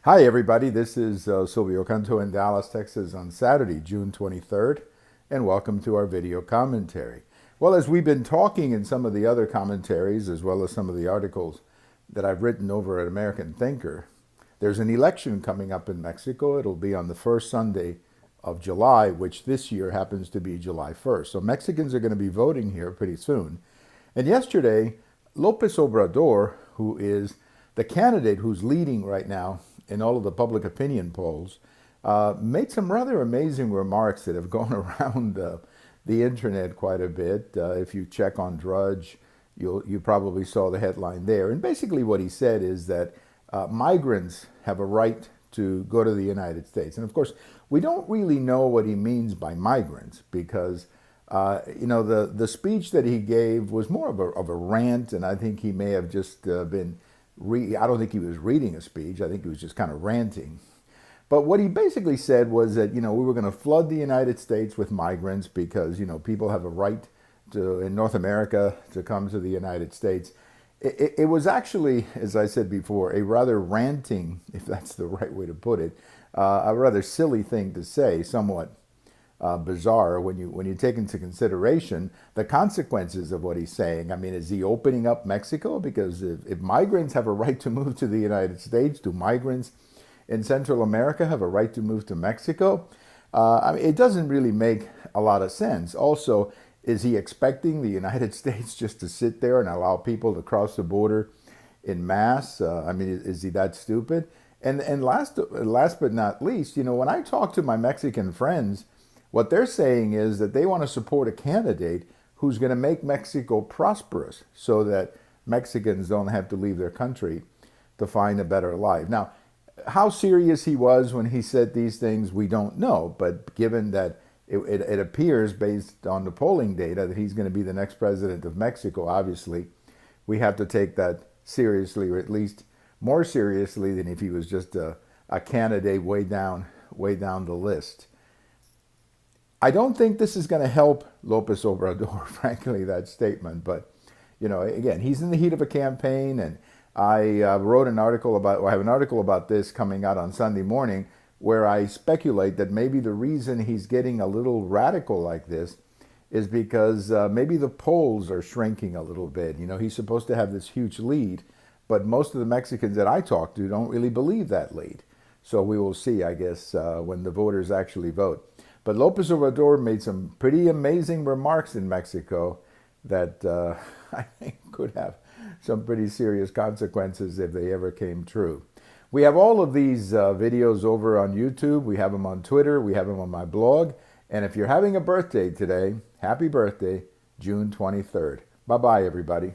Hi, everybody. This is Silvio Canto in Dallas, Texas on Saturday, June 23rd, and welcome to our video commentary. Well, as we've been talking in some of the other commentaries, as well as some of the articles that I've written over at American Thinker, there's an election coming up in Mexico. It'll be on the first Sunday of July, which this year happens to be July 1st. So Mexicans are going to be voting here pretty soon. And yesterday, Lopez-Obrador, who is the candidate who's leading right now in all of the public opinion polls, made some rather amazing remarks that have gone around the internet quite a bit. If you check on Drudge, you probably saw the headline there. And basically what he said is that migrants have a right to go to the United States. And of course, we don't really know what he means by migrants because the speech that he gave was more of a rant, and I think he may have just been I don't think he was reading a speech. I think he was just kind of ranting. But what he basically said was that, we were going to flood the United States with migrants because, people have a right to, in North America, to come to the United States. It was actually, as I said before, a rather ranting, if that's the right way to put it, a rather silly thing to say, somewhat bizarre when you take into consideration the consequences of what he's saying. I mean, is he opening up Mexico? Because if migrants have a right to move to the United States, do migrants in Central America have a right to move to Mexico? It doesn't really make a lot of sense. Also, is he expecting the United States just to sit there and allow people to cross the border in mass? Is he that stupid? And last but not least, when I talk to my Mexican friends, what they're saying is that they want to support a candidate who's going to make Mexico prosperous so that Mexicans don't have to leave their country to find a better life. Now, how serious he was when he said these things, we don't know. But given that it appears, based on the polling data, that he's going to be the next president of Mexico, obviously, we have to take that seriously, or at least more seriously than if he was just a candidate way down the list. I don't think this is going to help Lopez-Obrador, frankly, that statement. But, again, he's in the heat of a campaign, and I I have an article about this coming out on Sunday morning where I speculate that maybe the reason he's getting a little radical like this is because maybe the polls are shrinking a little bit. He's supposed to have this huge lead, but most of the Mexicans that I talk to don't really believe that lead. So we will see, I guess, when the voters actually vote. But Lopez-Obrador made some pretty amazing remarks in Mexico that I think could have some pretty serious consequences if they ever came true. We have all of these videos over on YouTube. We have them on Twitter. We have them on my blog. And if you're having a birthday today, happy birthday, June 23rd. Bye-bye, everybody.